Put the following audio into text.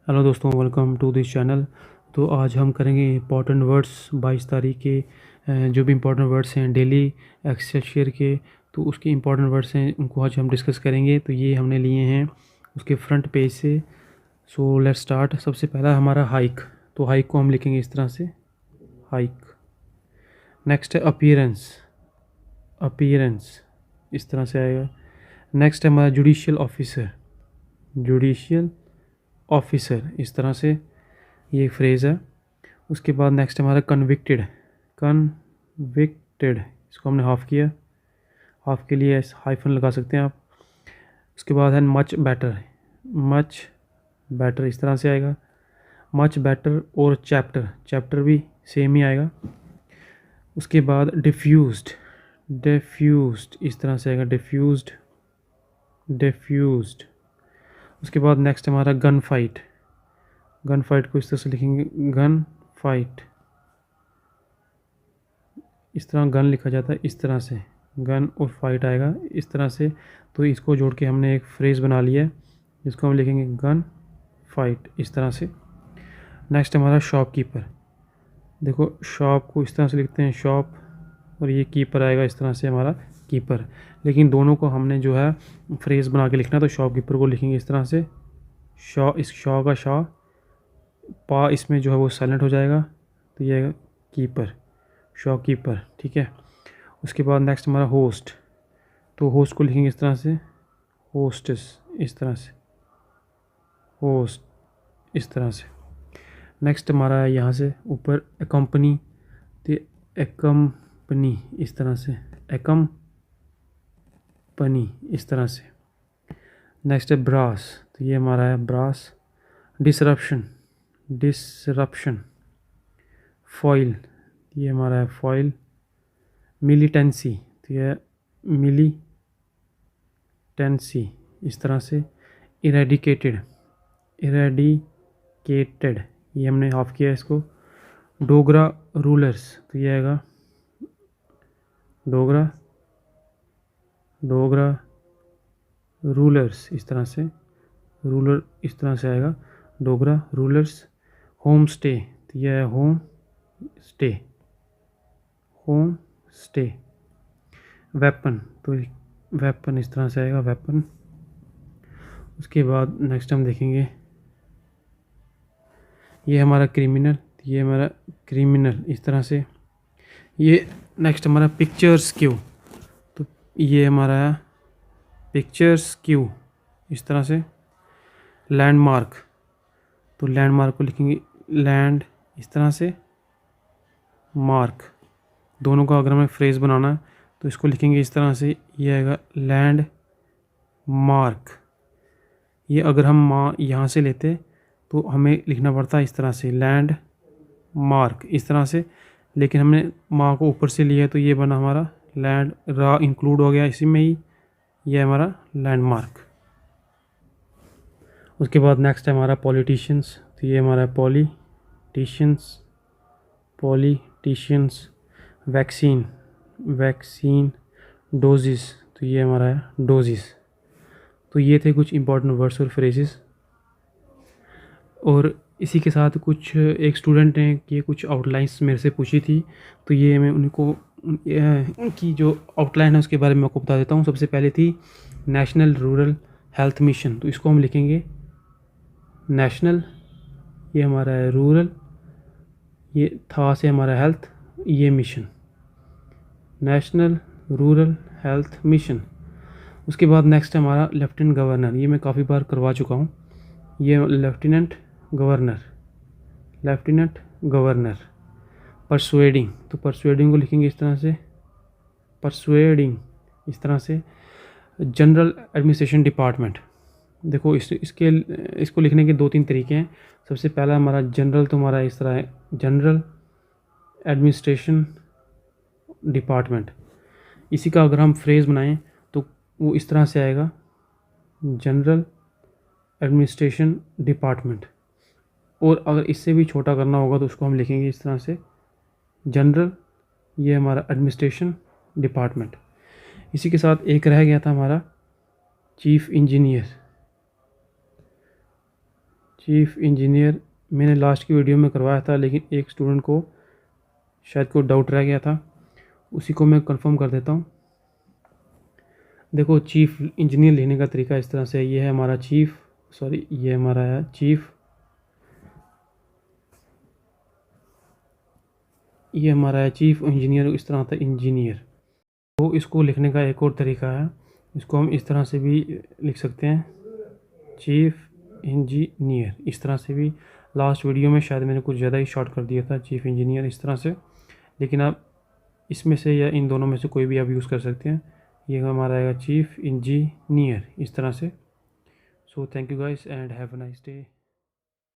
Hello दोस्तों, welcome to this channel. तो आज हम करेंगे इंपॉर्टेंट वर्ड्स 22 तारीख के। जो भी इंपॉर्टेंट वर्ड्स हैं डेली एक्सेलशियर के, तो उसके इंपॉर्टेंट वर्ड्स हैं उनको आज हम डिस्कस करेंगे। तो ये हमने लिए हैं उसके फ्रंट पेज से। So let's start. सबसे पहला हमारा हाइक। तो हाइक को हम लिखेंगे इस तरह से, हाइक। नेक्स्ट है अपीयरेंस, अपीयरेंस इस तरह से आएगा। नेक्स्ट है हमारा जुडिशियल ऑफिसर, जुडिशियल ऑफिसर इस तरह से ये एक फ्रेज़ है। उसके बाद नेक्स्ट हमारा कन्विक्टेड, कन्विक्टेड इसको हमने हाफ़ किया, हाफ़ के लिए हाइफन लगा सकते हैं आप। उसके बाद है मच बेटर, मच बेटर इस तरह से आएगा, मच बेटर। और चैप्टर, चैप्टर भी सेम ही आएगा। उसके बाद डिफ्यूज्ड, डिफ्यूज्ड इस तरह से आएगा, डिफ्यूज्ड, डिफ्यूज्ड। उसके बाद नेक्स्ट हमारा गन फाइट, गन फाइट को इस तरह से लिखेंगे, गन फाइट। इस तरह गन लिखा जाता है, इस तरह से गन और फाइट आएगा इस तरह से। तो इसको जोड़ के हमने एक फ्रेज़ बना लिया है जिसको हम लिखेंगे गन फाइट इस तरह से। नेक्स्ट हमारा शॉपकीपर। देखो शॉप को इस तरह से लिखते हैं शॉप, और ये कीपर आएगा इस तरह से हमारा कीपर। लेकिन दोनों को हमने जो है फ्रेज़ बना के लिखना, तो शॉपकीपर को लिखेंगे इस तरह से शॉ, इस शॉ का शॉ, पा इसमें जो है वो साइलेंट हो जाएगा, तो ये कीपर, शॉपकीपर। ठीक है। उसके बाद नेक्स्ट हमारा होस्ट। तो होस्ट को लिखेंगे इस तरह से होस्टेस, इस तरह से होस्ट इस तरह से। नेक्स्ट हमारा है यहाँ से ऊपर एकम्पनी, तो एकम्पनी इस तरह से, एकम्पनी इस तरह से। नेक्स्ट है ब्रास, तो ये हमारा है ब्रास। Disruption, disruption. फॉइल, ये हमारा है फॉइल। मिलिटेंसी, तो ये मिलिटेंसी इस तरह से। इरेडिकेटेड, इरेडिकेटेड ये हमने हाफ किया इसको। डोगरा रूलर्स, तो ये आएगा डोगरा, डोगरा रूलर्स इस तरह से, रूलर इस तरह से आएगा, डोगरा रूलर्स। होम स्टे, तो यह है home stay, home stay. Weapon, तो वेपन इस तरह से आएगा, वेपन। उसके बाद नेक्स्ट हम देखेंगे ये हमारा क्रिमिनल, ये हमारा क्रिमिनल इस तरह से। ये नेक्स्ट हमारा पिक्चर्स क्यू, तो ये हमारा पिक्चर्स क्यू इस तरह से। लैंडमार्क, तो लैंडमार्क को लिखेंगे लैंड इस तरह से, मार्क। दोनों का अगर हमें फ्रेज़ बनाना है तो इसको लिखेंगे इस तरह से, ये आएगा लैंड मार्क। ये अगर हम यहाँ से लेते तो हमें लिखना पड़ता है इस तरह से लैंड मार्क इस तरह से, लेकिन हमने माँ को ऊपर से लिया तो ये बना हमारा लैंड, रा इंक्लूड हो गया इसी में ही, ये हमारा लैंडमार्क। उसके बाद नेक्स्ट है हमारा पॉलिटिशियंस, तो ये हमारा politicians, politicians. Vaccine, vaccine. Doses, तो ये हमारा है डोजेस। तो ये थे कुछ इंपॉर्टेंट वर्ड्स और फ्रेजेस। और इसी के साथ कुछ एक स्टूडेंट ने ये कुछ आउटलाइंस मेरे से पूछी थी, तो ये मैं उनको उनकी जो आउटलाइन है उसके बारे में आपको बता देता हूँ। सबसे पहले थी नेशनल रूरल हेल्थ मिशन, तो इसको हम लिखेंगे नेशनल, ये हमारा है रूरल, ये था से हमारा हेल्थ, ये mission, national rural health mission. उसके बाद नेक्स्ट है हमारा लेफ्टिनेंट गवर्नर, ये मैं काफ़ी बार करवा चुका हूँ, ये lieutenant governor, lieutenant governor. Persuading, तो परसुएडिंग को लिखेंगे इस तरह से, परसुएडिंग इस तरह से। जनरल एडमिनिस्ट्रेशन डिपार्टमेंट, देखो इसको लिखने के दो तीन तरीके हैं। सबसे पहला हमारा जनरल, तो हमारा इस तरह है जनरल एडमिनिस्ट्रेशन डिपार्टमेंट। इसी का अगर हम फ्रेज़ बनाएं तो वो इस तरह से आएगा जनरल एडमिनिस्ट्रेशन डिपार्टमेंट। और अगर इससे भी छोटा करना होगा तो उसको हम लिखेंगे इस तरह से जनरल, ये हमारा एडमिनिस्ट्रेशन डिपार्टमेंट। इसी के साथ एक रह गया था हमारा चीफ इंजीनियर, चीफ़ इंजीनियर मैंने लास्ट की वीडियो में करवाया था, लेकिन एक स्टूडेंट को शायद कोई डाउट रह गया था, उसी को मैं कंफर्म कर देता हूँ। देखो, चीफ़ इंजीनियर लिखने का तरीका इस तरह से है। ये है हमारा ये हमारा है चीफ़, ये हमारा है चीफ़ इंजीनियर, इस तरह था इंजीनियर। तो इसको लिखने का एक और तरीका है, इसको हम इस तरह से भी लिख सकते हैं, चीफ़ इंजीनियर, इस तरह से भी। लास्ट वीडियो में शायद मैंने कुछ ज़्यादा ही शॉर्ट कर दिया था, चीफ़ इंजीनियर इस तरह से, लेकिन आप इसमें से या इन दोनों में से कोई भी आप यूज़ कर सकते हैं। ये हमारा आएगा चीफ़ इंजीनियर इस तरह से। So thank you guys and have a nice day.